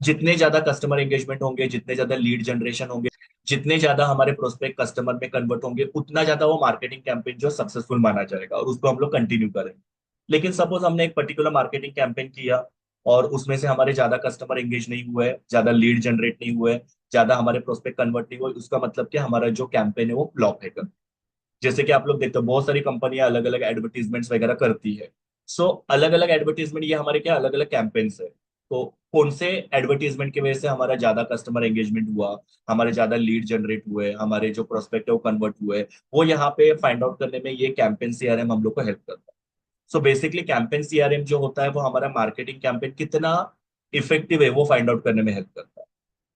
जितने ज्यादा कस्टमर एंगेजमेंट होंगे, जितने ज्यादा लीड जनरेशन होंगे, जितने ज्यादा हमारे प्रोस्पेक्ट कस्टमर में कन्वर्ट होंगे, उतना ज्यादा वो मार्केटिंग कैंपेन जो सक्सेसफुल माना जाएगा और उसको हम लोग कंटिन्यू करेंगे। लेकिन सपोज हमने एक पर्टिकुलर मार्केटिंग कैंपेन किया और उसमें से हमारे ज्यादा कस्टमर एंगेज नहीं हुए, ज्यादा लीड जनरेट नहीं हुए, ज्यादा हमारे प्रोस्पेक्ट कन्वर्ट नहीं हुए, उसका मतलब कि हमारा जो कैंपेन है वो फ्लॉप है। जैसे कि आप लोग देखते हो बहुत सारी कंपनियां अलग अलग एडवर्टीजमेंट्स वगैरह करती है। सो अलग अलग एडवर्टीजमेंट ये हमारे क्या अलग अलग कैंपेन्स है। तो कौन से एडवर्टीजमेंट की वजह से हमारा ज्यादा कस्टमर एंगेजमेंट हुआ, हमारे ज्यादा लीड जनरेट हुए, हमारे जो प्रोस्पेक्ट है वो कन्वर्ट हुए, वो यहाँ पे फाइंड आउट करने में ये कैंपेन सीआरएम हम लोग को हेल्प करता है। सो बेसिकली कैंपेन सीआरएम जो होता है वो हमारा मार्केटिंग कैंपेन कितना इफेक्टिव है वो फाइंड आउट करने में हेल्प करता है।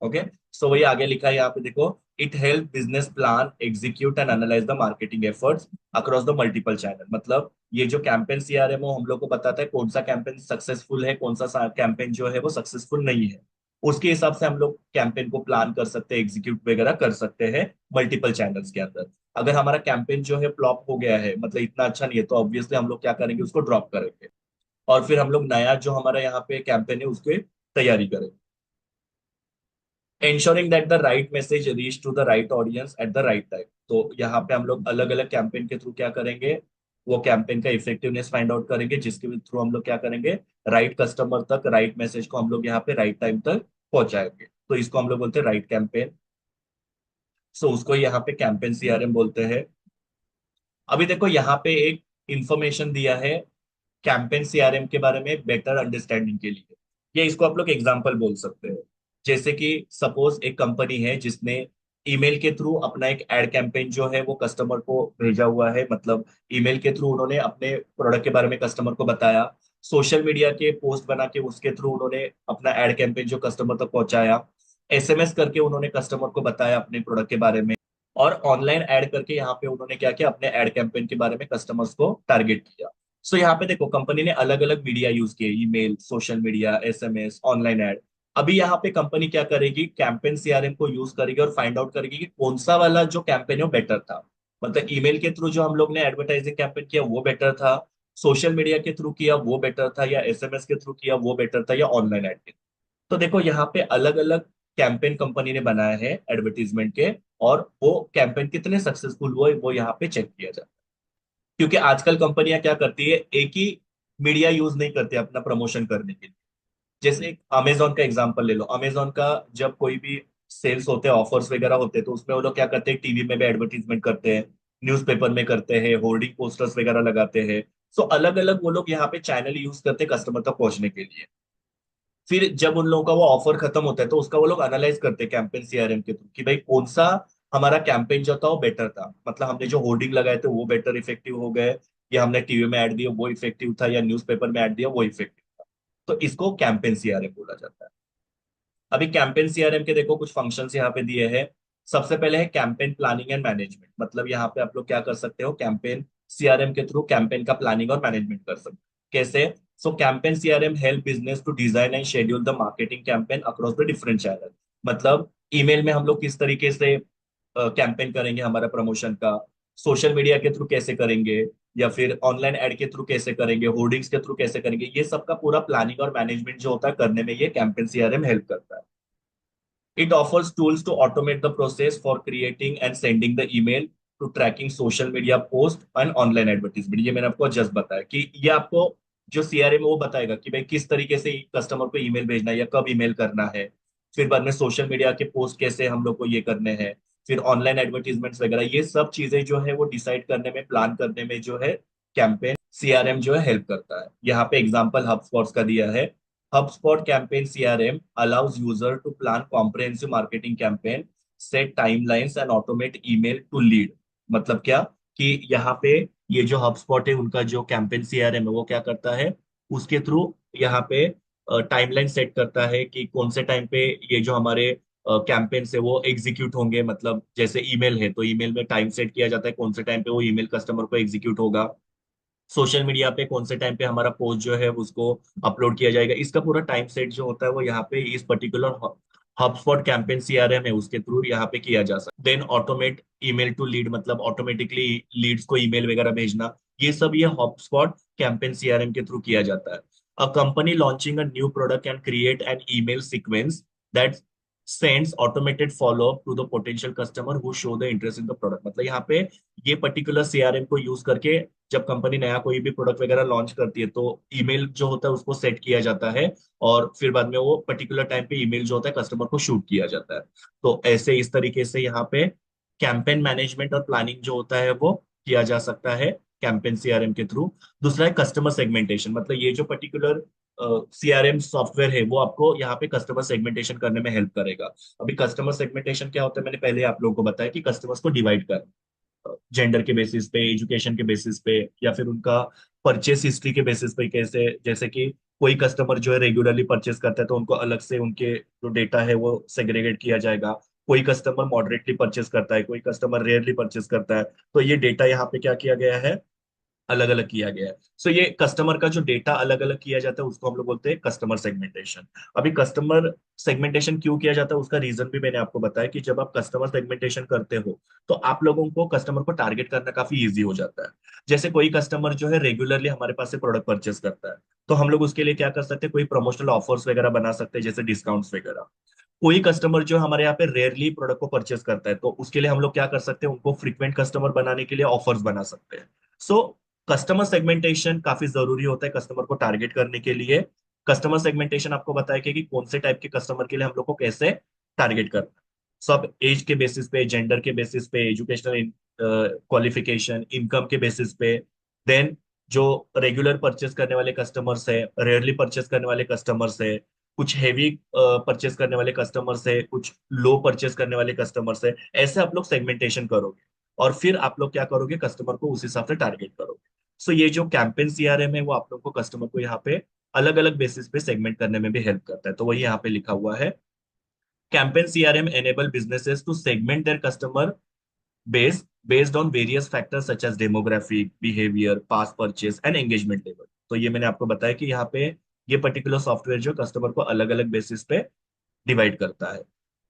ओके। सो वही आगे लिखा है यहाँ पे देखो, it help business plan, execute and analyse the marketing efforts across the multiple channel. मतलब ये जो कैंपेन सीआरएम हो हम लोग को बताता है कौन सा कैंपेन सक्सेसफुल है, कौन सा कैंपेन जो है वो सक्सेसफुल नहीं है। उसके हिसाब से हम लोग कैंपेन को प्लान कर सकते हैं, एग्जीक्यूट वगैरह कर सकते हैं मल्टीपल चैनल्स के अंदर। अगर हमारा कैंपेन जो है फ्लॉप हो गया है, मतलब इतना अच्छा नहीं है, तो ऑब्वियसली हम लोग क्या करेंगे, उसको ड्रॉप करेंगे और फिर हम लोग नया जो हमारा यहाँ पे कैंपेन है उसकी तैयारी करेंगे। ensuring that the right message reach to the right audience at the right time। तो यहाँ पे हम लोग अलग अलग कैंपेन के थ्रू क्या करेंगे, वो कैंपेन का इफेक्टिवनेस फाइंड आउट करेंगे, जिसके थ्रू हम लोग क्या करेंगे, राइट कस्टमर तक राइट मैसेज को हम लोग यहाँ पे राइट टाइम तक पहुंचाएंगे। तो इसको हम लोग बोलते हैं राइट कैंपेन। सो उसको यहाँ पे कैंपेन सीआरएम बोलते हैं। अभी देखो यहाँ पे एक इंफॉर्मेशन दिया है कैंपेन सीआरएम के बारे में बेटर अंडरस्टैंडिंग के लिए। ये इसको आप लोग एग्जांपल बोल सकते हो। जैसे कि सपोज एक कंपनी है जिसने ईमेल के थ्रू अपना एक एड कैंपेन जो है वो कस्टमर को भेजा हुआ है। मतलब ईमेल के थ्रू उन्होंने अपने प्रोडक्ट के बारे में कस्टमर को बताया, सोशल मीडिया के पोस्ट बना के उसके थ्रू उन्होंने अपना एड कैंपेन जो कस्टमर तक पहुंचाया, एसएमएस करके उन्होंने कस्टमर को बताया अपने प्रोडक्ट के बारे में, और ऑनलाइन ऐड करके यहाँ पे उन्होंने क्या किया, अपने ऐड कैंपेन के बारे में कस्टमर्स को टारगेट किया। सो यहाँ पे देखो कंपनी ने अलग अलग मीडिया यूज किए, email, social media, SMS, online add. अभी यहाँ पे कंपनी क्या करेगी, कैंपेन सीआरएम को यूज करेगी और फाइंड आउट करेगी कि कौन सा वाला जो कैंपेन है वो बेटर था। मतलब ईमेल के थ्रू जो हम लोग ने एडवर्टाइजिंग कैंपेन किया वो बेटर था, सोशल मीडिया के थ्रू किया वो बेटर था, या एसएमएस के थ्रू किया वो बेटर था, या ऑनलाइन ऐड। तो देखो यहाँ पे अलग अलग कैंपेन कंपनी ने बनाया है एडवर्टीजमेंट के, और वो कैंपेन कितने सक्सेसफुल हुए वो यहाँ पे चेक किया जाता है। क्योंकि आजकल कंपनियां क्या करती है, एक ही मीडिया यूज नहीं करती अपना प्रमोशन करने के लिए। जैसे एक अमेजोन का एग्जांपल ले लो, अमेजोन का जब कोई भी सेल्स होते हैं, ऑफर्स वगैरह होते हैं, तो उसमें वो लोग क्या करते हैं, टीवी में भी एडवर्टीजमेंट करते हैं, न्यूज़पेपर में करते हैं, होर्डिंग पोस्टर्स वगैरह लगाते हैं। सो अलग अलग वो लोग यहाँ पे चैनल यूज करते हैं कस्टमर तक पहुंचने के लिए। फिर जब उन लोगों का वो ऑफर खत्म होता है तो उसका वो लोग एनालाइज करते हैं कैंपेन सीआरएम के थ्रू कि भाई कौन सा हमारा कैंपेन जो था वो बेटर था। मतलब हमने जो होर्डिंग लगाए थे वो बेटर इफेक्टिव हो गए, या हमने टीवी में ऐड दिया वो इफेक्टिव था, या न्यूज़पेपर में ऐड दिया वो इफेक्टिव था। तो इसको कैंपेन सीआरएम बोला जाता है। अभी कैंपेन सीआरएम के देखो कुछ फंक्शंस यहाँ पे दिए हैं। सबसे पहले है कैंपेन प्लानिंग एंड मैनेजमेंट, मतलब यहाँ पे आप लोग क्या कर सकते हो, कैंपेन सीआरएम के थ्रू कैंपेन का प्लानिंग और मैनेजमेंट कर सकते हो। कैसे? So campaign CRM help business to design and schedule the marketing campaign across the different channel. मतलब ईमेल में हम लोग किस तरीके से कैंपेन करेंगे हमारा प्रमोशन का, सोशल मीडिया के थ्रू कैसे करेंगे, या फिर ऑनलाइन एड के थ्रू कैसे करेंगे, होर्डिंग्स के थ्रू कैसे करेंगे, ये सब का पूरा प्लानिंग और मैनेजमेंट जो होता है करने में ये कैंपेन सीआरएम हेल्प करता है। It offers tools to automate the process for creating and sending the email to tracking social media post and online advertisement। ये मैंने आपको जस्ट बताया कि ये आपको जो सीआरएम है वो बताएगा कि भाई किस तरीके से कस्टमर को ईमेल भेजना है या कब ईमेल करना है। फिर बाद में सोशल मीडिया के पोस्ट कैसे हम लोग को ये करने हैं, फिर ऑनलाइन एडवर्टीजमेंट्स वगैरह, ये सब चीजें जो है वो डिसाइड करने में, प्लान करने में जो है कैंपेन सीआरएम जो है हेल्प करता है। यहाँ पे एग्जांपल हबस्पॉट का दिया है। HubSpot campaign CRM allows user to plan comprehensive marketing campaign, set timelines and automate email to lead। मतलब क्या कि यहाँ पे ये जो HubSpot है उनका जो कैंपेन सीआरएम है वो क्या करता है, उसके थ्रू यहाँ पे टाइमलाइन सेट करता है कि कौन से टाइम पे ये जो हमारे कैंपेन है वो एग्जीक्यूट होंगे। मतलब जैसे ईमेल है तो ईमेल में टाइम सेट किया जाता है कौन से टाइम पे वो ईमेल कस्टमर को एग्जीक्यूट होगा, सोशल मीडिया पे कौन से टाइम पे हमारा पोस्ट जो है उसको अपलोड किया जाएगा। इसका पूरा टाइम सेट जो होता है वो यहाँ पे इस पर्टिकुलर हबस्पॉट कैंपेन सीआरएम है उसके थ्रू यहाँ पे किया जा सकता है। Then automate email to lead, मतलब ऑटोमेटिकली लीड्स को ईमेल वगैरह भेजना, ये सब ये हबस्पॉट कैंपेन सीआरएम के थ्रू किया जाता है। A company launching a new product can create an email sequence that sends automated follow up to the potential customer who show the interest in the product. मतलब यहाँ पे ये particular CRM को use करके जब कंपनी नया कोई भी प्रोडक्ट वगैरह लॉन्च करती है तो ईमेल जो होता है उसको सेट किया जाता है, और फिर बाद में वो पर्टिकुलर टाइम पे ईमेल जो होता है कस्टमर को शूट किया जाता है। तो ऐसे इस तरीके से यहाँ पे कैंपेन मैनेजमेंट और प्लानिंग जो होता है वो किया जा सकता है कैंपेन सीआरएम के थ्रू। दूसरा है कस्टमर सेगमेंटेशन, मतलब ये जो पर्टिकुलर सीआरएम सॉफ्टवेयर है वो आपको यहाँ पे कस्टमर सेगमेंटेशन करने में हेल्प करेगा। अभी कस्टमर सेगमेंटेशन क्या होता है, मैंने पहले आप लोगों को बताया कि कस्टमर्स को डिवाइड कर, जेंडर के बेसिस पे, एजुकेशन के बेसिस पे, या फिर उनका परचेस हिस्ट्री के बेसिस पे। कैसे? जैसे कि कोई कस्टमर जो है रेगुलरली परचेस करता है तो उनको अलग से उनके जो डेटा है वो सेग्रीगेट किया जाएगा। कोई कस्टमर मॉडरेटली परचेस करता है, कोई कस्टमर रेयरली परचेस करता है, तो ये डेटा यहाँ पे क्या किया गया है, अलग अलग किया गया है। सो ये कस्टमर का जो डेटा अलग अलग किया जाता है उसको हम लोग बोलते हैं कस्टमर सेगमेंटेशन। अभी कस्टमर सेगमेंटेशन क्यों किया जाता है उसका रीजन भी मैंने आपको बताया कि जब आप कस्टमर सेगमेंटेशन करते हो तो आप लोगों को कस्टमर को टारगेट करना काफी इजी हो जाता है। जैसे कोई कस्टमर जो है रेगुलरली हमारे पास से प्रोडक्ट परचेस करता है तो हम लोग उसके लिए क्या कर सकते हैं, कोई प्रमोशनल ऑफर्स वगैरह बना सकते हैं जैसे डिस्काउंट्स वगैरह। कोई कस्टमर जो हमारे यहाँ पे रेयरली प्रोडक्ट को परचेस करता है तो उसके लिए हम लोग क्या कर सकते हैं, उनको फ्रीक्वेंट कस्टमर बनाने के लिए ऑफर्स बना सकते हैं। सो कस्टमर सेगमेंटेशन काफी जरूरी होता है कस्टमर को टारगेट करने के लिए। कस्टमर सेगमेंटेशन आपको बताया कि कौन से टाइप के कस्टमर के लिए हम लोग को कैसे टारगेट करना है। सब एज के बेसिस पे, जेंडर के बेसिस पे, एजुकेशनल क्वालिफिकेशन, इनकम के बेसिस पे। देन जो रेगुलर परचेस करने वाले कस्टमर्स है, रेयरली परचेस करने वाले कस्टमर्स है, कुछ हैवी परचेस करने वाले कस्टमर्स है, कुछ लो परचेस करने वाले कस्टमर्स है। ऐसे आप लोग सेगमेंटेशन करोगे और फिर आप लोग क्या करोगे, कस्टमर को उस हिसाब से टारगेट करोगे। सो ये जो कैंपेन सीआरएम है वो आप लोग को कस्टमर को यहाँ पे अलग अलग बेसिस पे सेगमेंट करने में भी हेल्प करता है। तो वही यहाँ पे लिखा हुआ है, campaign CRM enable businesses to segment their customer base based on various factors such as demographic, behaviour, past purchase and engagement level. तो ये मैंने आपको बताया कि यहाँ पे ये पर्टिकुलर सॉफ्टवेयर जो कस्टमर को अलग अलग बेसिस पे डिवाइड करता है।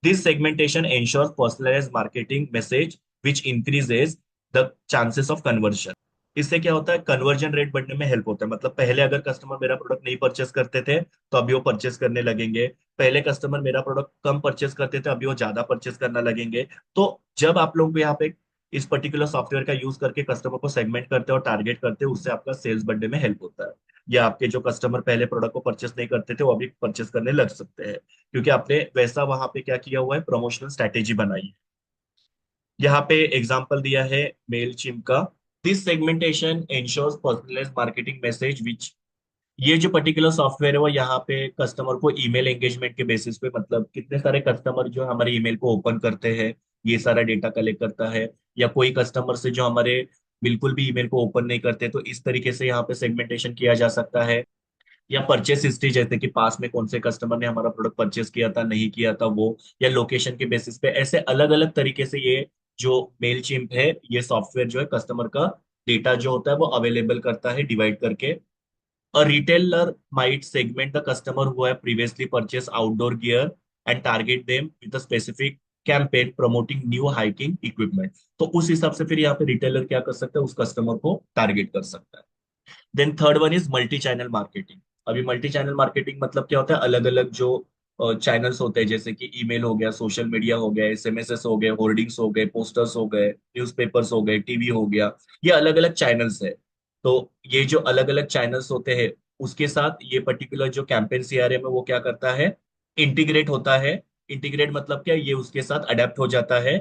This segmentation ensures personalised marketing message which increases the chances of conversion. इससे क्या होता है, कन्वर्जन रेट बढ़ने में हेल्प होता है। मतलब पहले अगर कस्टमर मेरा प्रोडक्ट नहीं परचेस करते थे तो अभी वो परचेस करने लगेंगे। पहले कस्टमर मेरा प्रोडक्ट कम परचेस करते थे, अभी वो ज्यादा परचेस करना लगेंगे। तो जब आप लोग यहाँ पे इस पर्टिकुलर सॉफ्टवेयर का यूज करके कस्टमर को सेगमेंट करते हो और टारगेट करते हो, उससे आपका सेल्स बढ़ने में हेल्प होता है। या आपके जो कस्टमर पहले प्रोडक्ट को परचेस नहीं करते थे वो अभी परचेस करने लग सकते हैं, क्योंकि आपने वैसा वहां पे क्या किया हुआ है, प्रमोशनल स्ट्रैटेजी बनाई है। यहाँ पे एग्जांपल दिया है मेल चिम का। This segmentation ensures personalised marketing message which, ये जो पर्टिकुलर सॉफ्टवेयर है वो यहाँ पे कस्टमर को ईमेल एंगेजमेंट के बेसिस पे, मतलब कितने सारे कस्टमर जो हमारे ईमेल को ओपन करते हैं ये सारा डेटा कलेक्ट करता है, या कोई कस्टमर से जो हमारे बिल्कुल भी ईमेल को ओपन नहीं करते, तो इस तरीके से यहाँ पे सेगमेंटेशन किया जा सकता है। या परचेस हिस्ट्री, जैसे कि पास में कौन से कस्टमर ने हमारा प्रोडक्ट परचेस किया था, नहीं किया था वो, या लोकेशन के बेसिस पे, ऐसे अलग अलग तरीके से ये जो मेल चिम्प है, ये सॉफ्टवेयर जो है कस्टमर का डेटा जो होता है वो अवेलेबल करता है डिवाइड करके। A retailer might segment the customer who have previously purchased outdoor gear and target them with a specific campaign promoting new hiking equipment। तो उस हिसाब से फिर यहाँ पे रिटेलर क्या कर सकता है, उस कस्टमर को टारगेट कर सकता है। Then third one is multi channel marketing. अभी मल्टी चैनल मार्केटिंग मतलब क्या होता है, अलग अलग जो चैनल्स होते हैं, जैसे कि ईमेल हो गया, सोशल मीडिया हो गया, एसएमएस हो गए, होर्डिंग्स हो गए, पोस्टर्स हो गए, न्यूज़पेपर्स हो गए, टीवी हो गया, ये अलग अलग चैनल्स है। तो ये जो अलग अलग चैनल्स होते हैं, उसके साथ ये पर्टिकुलर जो कैंपेन सीआरएम है वो क्या करता है, इंटीग्रेट होता है। इंटीग्रेट मतलब क्या, ये उसके साथ अडेप्ट हो जाता है।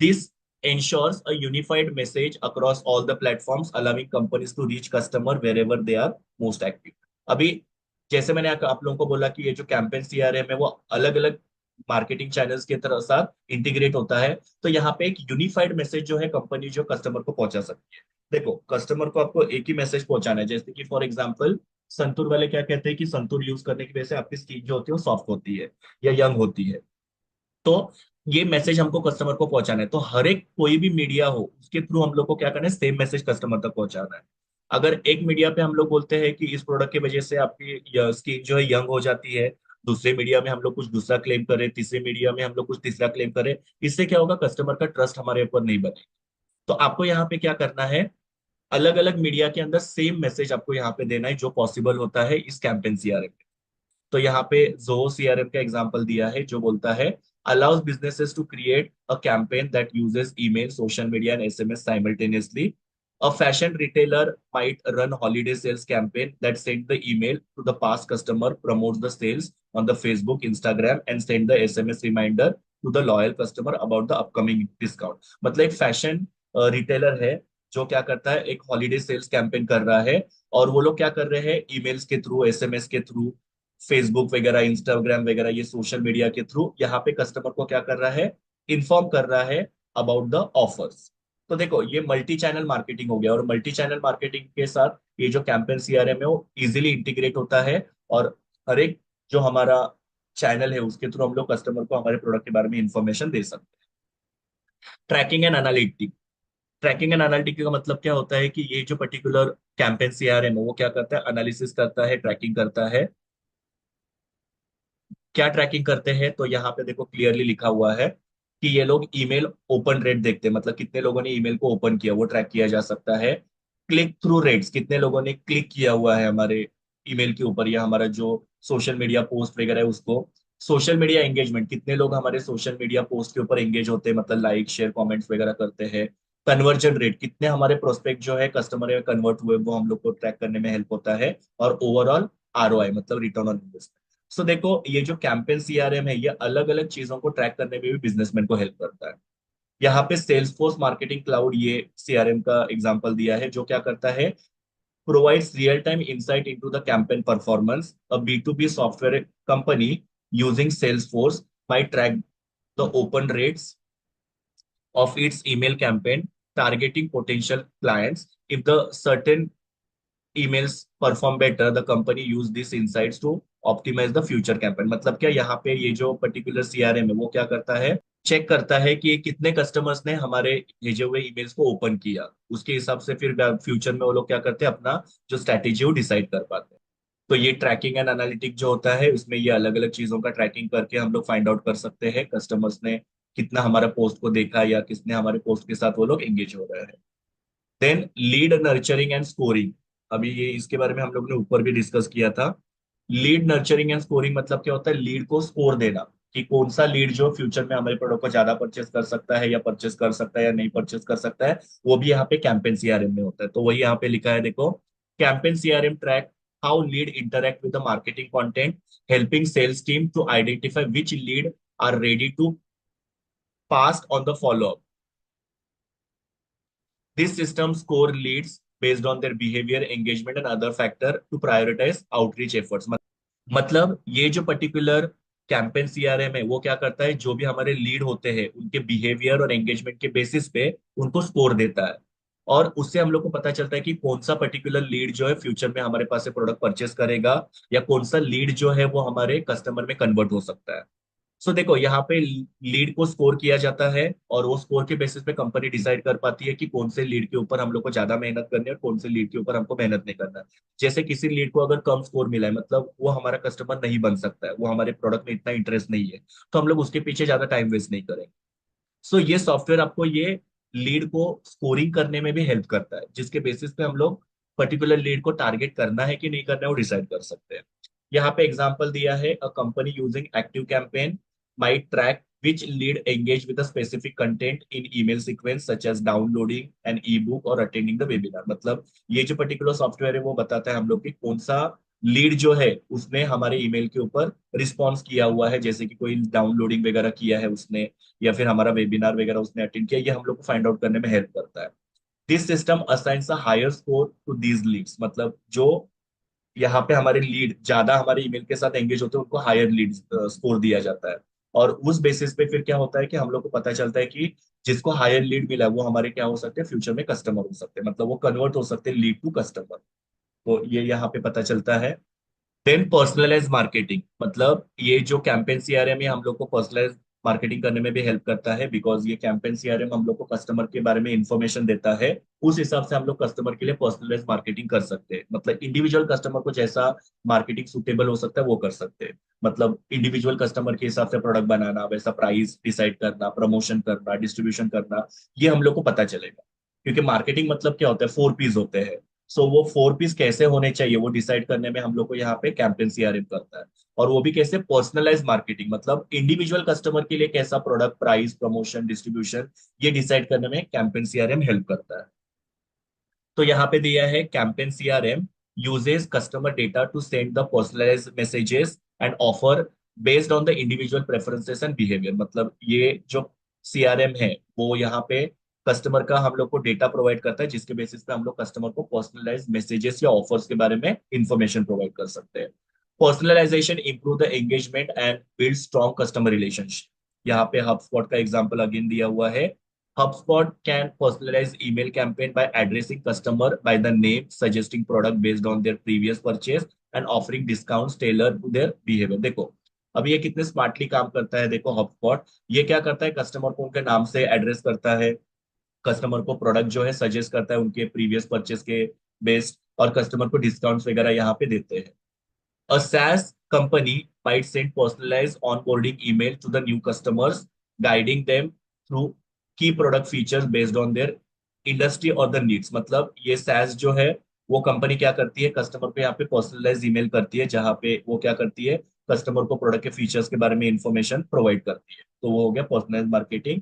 This ensures a unified message across all the platforms, allowing companies to reach customer wherever they are most active। अभी जैसे मैंने आप लोगों को बोला कि ये जो कैंपेन सीआरएम है वो अलग अलग मार्केटिंग चैनल्स के तरह साथ इंटीग्रेट होता है, तो यहाँ पे एक यूनिफाइड मैसेज जो है कंपनी जो कस्टमर को पहुंचा सकती है। देखो, कस्टमर को आपको एक ही मैसेज पहुंचाना है, जैसे कि फॉर एग्जांपल संतूर वाले क्या कहते हैं कि संतूर यूज करने की वजह से आपकी स्किन जो होती है वो सॉफ्ट होती है या यंग होती है। तो ये मैसेज हमको कस्टमर को पहुंचाना है, तो हर एक कोई भी मीडिया हो उसके थ्रू हम लोग को क्या करना है, सेम मैसेज कस्टमर तक पहुंचाना है। अगर एक मीडिया पे हम लोग बोलते हैं कि इस प्रोडक्ट की वजह से आपकी स्किन जो है यंग हो जाती है, दूसरे मीडिया में हम लोग कुछ दूसरा क्लेम करें, तीसरे मीडिया में हम लोग कुछ तीसरा क्लेम करें, इससे क्या होगा, कस्टमर का ट्रस्ट हमारे ऊपर नहीं बनेगा। तो आपको यहाँ पे क्या करना है, अलग अलग मीडिया के अंदर सेम मैसेज आपको यहाँ पे देना है, जो पॉसिबल होता है इस कैंपेन सीआरएम। तो यहाँ पे जोहो सीआरएम का एग्जांपल दिया है जो बोलता है, allows businesses to create a campaign that uses email, social media and SMS simultaneously। A fashion retailer might run holiday sales campaign that send the email to the past customer, promotes the sales on the Facebook, Instagram and send the SMS reminder to the loyal customer about the upcoming discount। मतलब एक fashion retailer है जो क्या करता है, एक holiday sales campaign कर रहा है, और वो लोग क्या कर रहे हैं, ईमेल्स के थ्रू, एसएमएस के थ्रू, फेसबुक वगैरह, इंस्टाग्राम वगैरह, ये सोशल मीडिया के थ्रू यहाँ पे कस्टमर को क्या कर रहा है, इन्फॉर्म कर रहा है अबाउट द ऑफर्स। तो देखो, ये मल्टी चैनल मार्केटिंग हो गया, और मल्टी चैनल मार्केटिंग के साथ ये जो कैंपेन सीआरएम है वो इजीली इंटीग्रेट होता है, और हर एक जो हमारा चैनल है उसके थ्रू हम लोग कस्टमर को हमारे प्रोडक्ट के बारे में इंफॉर्मेशन दे सकते हैं। Tracking and analytic. Tracking and analytic का मतलब क्या होता है कि ये जो पर्टिकुलर कैंपेन सीआरएम है वो क्या करता है, एनालिसिस करता है, ट्रैकिंग करता है। क्या ट्रैकिंग करते हैं, तो यहाँ पे देखो क्लियरली लिखा हुआ है कि ये लोग ईमेल ओपन रेट देखते हैं, मतलब कितने लोगों ने ईमेल को ओपन किया वो ट्रैक किया जा सकता है। क्लिक थ्रू रेट्स, कितने लोगों ने क्लिक किया हुआ है हमारे ईमेल के ऊपर, या हमारा जो सोशल मीडिया पोस्ट वगैरह है उसको। सोशल मीडिया एंगेजमेंट, कितने लोग हमारे सोशल मीडिया पोस्ट के ऊपर एंगेज होते हैं, मतलब लाइक शेयर कमेंट्स वगैरह करते हैं। कन्वर्जन रेट, कितने हमारे प्रोस्पेक्ट जो है कस्टमर में कन्वर्ट हुए, वो हम लोग को ट्रैक करने में हेल्प होता है। और ओवरऑल आरओआई मतलब रिटर्न ऑन इन्वेस्टमेंट। सो देखो, ये जो कैंपेन सीआरएम है ये अलग अलग चीजों को ट्रैक करने में भी बिजनेसमैन को हेल्प करता है। यहाँ पे सेल्सफोर्स मार्केटिंग क्लाउड ये सीआरएम का एग्जांपल दिया है, जो क्या करता है, provides real-time insight into the campaign performance। A B2B software company using Salesforce might track the open rates of its email campaign, targeting potential clients. If the certain emails perform better, the company use these insights to optimize the future campaign। मतलब क्या, यहाँ पे ये जो particular CRM है वो क्या करता है, चेक करता है कि कितने कस्टमर्स ने हमारे भेजे हुए ईमेल्स को ओपन किया, उसके हिसाब से फिर फ्यूचर में वो लोग क्या करते हैं, अपना जो स्ट्रैटेजी वो डिसाइड कर पाते हैं। तो ये ट्रैकिंग एंड एनालिटिक जो होता है उसमें ये अलग अलग चीजों का ट्रैकिंग करके हम लोग फाइंड आउट कर सकते हैं कस्टमर्स ने कितना हमारा पोस्ट को देखा, या किसने हमारे पोस्ट के साथ वो लोग एंगेज हो रहे हैं। Then lead nurturing and scoring. अभी ये इसके बारे में हम लोग ने ऊपर भी डिस्कस किया था। लीड नर्चरिंग एंड स्कोरिंग मतलब क्या होता है, लीड को स्कोर देना, कि कौन सा लीड जो फ्यूचर में हमारे प्रोडक्ट को ज्यादा परचेस कर सकता है, या परचेस कर सकता है या नहीं परचेस कर सकता है, वो भी यहाँ पे कैंपेन सीआरएम में होता है। तो वही यहाँ पे लिखा है देखो, campaign CRM track how lead interact with the marketing content, helping sales team to identify which lead are ready to pass on the follow up. This system score leads based on their behavior, engagement and other factor to prioritize outreach efforts। मतलब ये जो particular campaign CRM है वो क्या करता है, जो भी हमारे लीड होते हैं उनके बिहेवियर और एंगेजमेंट के बेसिस पे उनको स्कोर देता है। और उससे हम लोग को पता चलता है कि कौन सा पर्टिकुलर लीड जो है फ्यूचर में हमारे पास से प्रोडक्ट परचेस करेगा, या कौन सा लीड जो है वो हमारे कस्टमर में कन्वर्ट हो सकता है। सो देखो यहाँ पे लीड को स्कोर किया जाता है, और वो स्कोर के बेसिस पे कंपनी डिसाइड कर पाती है कि कौन से लीड के ऊपर हम लोग को ज्यादा मेहनत करनी है और कौन से लीड के ऊपर हमको मेहनत नहीं करना है। जैसे किसी लीड को अगर कम स्कोर मिला है, मतलब वो हमारा कस्टमर नहीं बन सकता है, वो हमारे प्रोडक्ट में इतना इंटरेस्ट नहीं है, तो हम लोग उसके पीछे ज्यादा टाइम वेस्ट नहीं करेंगे। सो ये सॉफ्टवेयर आपको ये लीड को स्कोरिंग करने में भी हेल्प करता है, जिसके बेसिस पे हम लोग पर्टिकुलर लीड को टारगेट करना है कि नहीं करना है वो डिसाइड कर सकते हैं। यहाँ पे एग्जांपल दिया है, a company using active campaign might track which lead engage with a specific content in email sequence such as downloading an ebook और attending the webinar। मतलब ये जो पर्टिकुलर सॉफ्टवेयर है वो बताता है हम लोग कि कौन सा लीड जो है उसने हमारे ईमेल के ऊपर रिस्पॉन्स किया हुआ है, जैसे कि कोई डाउनलोडिंग वगैरह किया है उसने, या फिर हमारा वेबिनार वगैरह उसने अटेंड किया, ये हम लोग को फाइंड आउट करने में हेल्प करता है। This system assigns a higher score to these leads, मतलब जो यहाँ पे हमारे लीड ज्यादा हमारे ईमेल के साथ एंगेज होते हैं उनको हायर लीड स्कोर दिया जाता है। और उस बेसिस पे फिर क्या होता है कि हम लोग को पता चलता है कि जिसको हायर लीड मिला है वो हमारे क्या हो सकते हैं, फ्यूचर में कस्टमर हो सकते हैं, मतलब वो कन्वर्ट हो सकते हैं लीड टू कस्टमर। तो ये यहाँ पे पता चलता है। देन पर्सनलाइज मार्केटिंग, मतलब ये जो कैंपेन सीआरएम है हम लोग को पर्सनलाइज मार्केटिंग करने में भी हेल्प करता है, बिकॉज ये कैंपेन सीआरएम हम लोग को कस्टमर के बारे में इंफॉर्मेशन देता है। उस हिसाब से हम लोग कस्टमर के लिए पर्सनलाइज मार्केटिंग कर सकते हैं, मतलब इंडिविजुअल कस्टमर को जैसा मार्केटिंग सुटेबल हो सकता है वो कर सकते हैं। मतलब इंडिविजुअल कस्टमर के हिसाब से प्रोडक्ट बनाना, वैसा प्राइस डिसाइड करना, प्रमोशन करना, डिस्ट्रीब्यूशन करना, ये हम लोग को पता चलेगा। क्योंकि मार्केटिंग मतलब क्या होता है, 4 P's होते हैं। सो वो 4 P's कैसे होने चाहिए वो डिसाइड करने में हम लोग को यहाँ पे कैंपेन सीआरएम करता है। और वो भी कैसे, पर्सनलाइज मार्केटिंग, मतलब इंडिविजुअल कस्टमर के लिए कैसा प्रोडक्ट, प्राइस, प्रमोशन, डिस्ट्रीब्यूशन, ये डिसाइड करने में कैंपेन सीआरएम हेल्प करता है। तो यहाँ पे दिया है campaign CRM uses customer data to send the personalise messages and offer based on the individual preferences and behaviour. मतलब ये जो सीआरएम है वो यहाँ पे कस्टमर का हम लोग को डेटा प्रोवाइड करता है, जिसके बेसिस पे हम लोग कस्टमर को पर्सनलाइज मैसेजेस या ऑफर्स के बारे में इंफॉर्मेशन प्रोवाइड कर सकते हैं। Personalisation improve the engagement and build strong customer relationship. यहाँ पे हबस्पॉट का एग्जांपल अगेन दिया हुआ है। HubSpot can personalize email campaign by addressing customer by the name, suggesting product based on their previous purchase and offering discounts tailored to their behavior। देखो अब ये कितने स्मार्टली काम करता है, देखो HubSpot ये क्या करता है, कस्टमर को उनके नाम से एड्रेस करता है, कस्टमर को प्रोडक्ट जो है सजेस्ट करता है उनके प्रीवियस परचेस के बेस्ड, और कस्टमर को डिस्काउंट्स वगैरह यहाँ पे देते हैं। A SaaS company might send personalized onboarding email to the new customers, guiding them through key product features based on their industry or the needs। मतलब ये SaaS जो है वो कंपनी क्या करती है, कस्टमर को यहाँ पे पर्सनलाइज ईमेल करती है, जहाँ पे वो क्या करती है, कस्टमर को प्रोडक्ट के फीचर्स के बारे में इंफॉर्मेशन प्रोवाइड करती है। तो वो हो गया personalise marketing.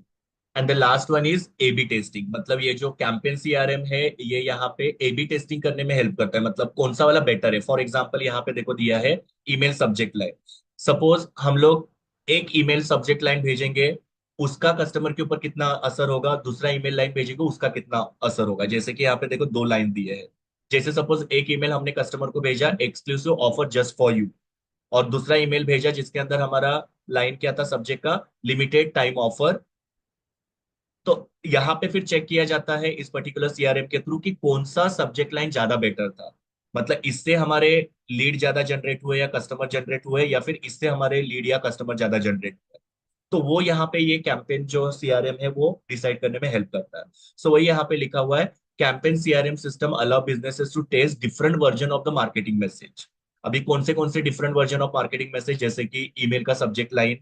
And the last one is A B testing. मतलब ये जो कैंपेन सीआरएम है ये यहाँ पे ए बी टेस्टिंग करने में हेल्प करता है, मतलब कौन सा वाला बेटर है। फॉर एग्जांपल यहाँ पे देखो दिया है ईमेल सब्जेक्ट लाइन। सपोज हम लोग एक ईमेल सब्जेक्ट लाइन भेजेंगे, उसका कस्टमर के ऊपर कितना असर होगा, दूसरा ईमेल लाइन भेजेंगे उसका कितना असर होगा। जैसे कि यहाँ पे देखो 2 लाइन दिए हैं। जैसे सपोज एक ईमेल हमने कस्टमर को भेजा, exclusive offer just for you, और दूसरा ईमेल भेजा जिसके अंदर हमारा लाइन क्या था सब्जेक्ट का, लिमिटेड टाइम ऑफर। तो यहाँ पे फिर चेक किया जाता है इस पर्टिकुलर सीआरएम के थ्रू कि कौन सा सब्जेक्ट लाइन ज्यादा बेटर था। मतलब इससे हमारे लीड ज्यादा जनरेट हुए या कस्टमर जनरेट हुए, या फिर इससे हमारे लीड या कस्टमर ज्यादा जनरेट हुए। तो वो यहाँ पे ये कैंपेन जो सीआरएम है वो डिसाइड करने में हेल्प करता है। सो वही यहाँ पे लिखा हुआ है, campaign CRM system allow businesses to test different version of the marketing message. अभी कौन से different version of marketing message, जैसे कि ईमेल का सब्जेक्ट लाइन,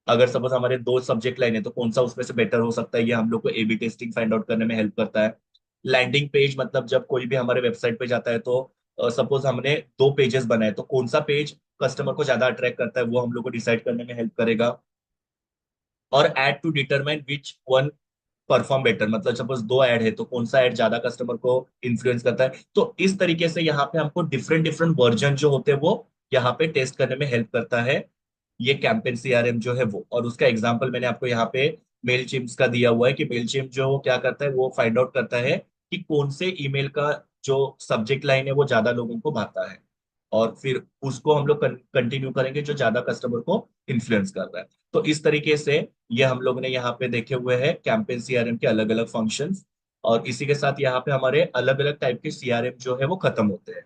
अगर सपोज हमारे 2 सब्जेक्ट लाइन है तो कौन सा उसमें से बेटर हो सकता है, ये हम लोग को एबी टेस्टिंग फाइंड आउट करने में हेल्प करता है। लैंडिंग पेज, मतलब जब कोई भी हमारे वेबसाइट पे जाता है तो सपोज हमने 2 पेजेस बनाए तो कौन सा पेज कस्टमर को ज्यादा अट्रैक्ट करता है वो हम लोग को डिसाइड करने में हेल्प करेगा। और and to determine which one perform better, मतलब सपोज 2 ऐड है तो कौन सा ऐड ज्यादा कस्टमर को इन्फ्लुएंस करता है। तो इस तरीके से यहाँ पे हमको डिफरेंट डिफरेंट वर्जन जो होते हैं वो यहाँ पे टेस्ट करने में हेल्प करता है ये कैंपेन सीआरएम जो है वो। और उसका एग्जांपल मैंने आपको यहाँ पे मेल चिम्स का दिया हुआ है कि मेल चिम्स जो क्या करता है वो फाइंड आउट करता है कि कौन से ईमेल का जो सब्जेक्ट लाइन है वो ज्यादा लोगों को भाता है, और फिर उसको हम लोग कंटिन्यू करेंगे जो ज्यादा कस्टमर को इन्फ्लुएंस कर रहा है। तो इस तरीके से ये हम लोग ने यहाँ पे देखे हुए हैं कैंपेन सीआरएम के अलग अलग फंक्शंस। और इसी के साथ यहाँ पे हमारे अलग अलग टाइप के सीआरएम जो है वो खत्म होते हैं।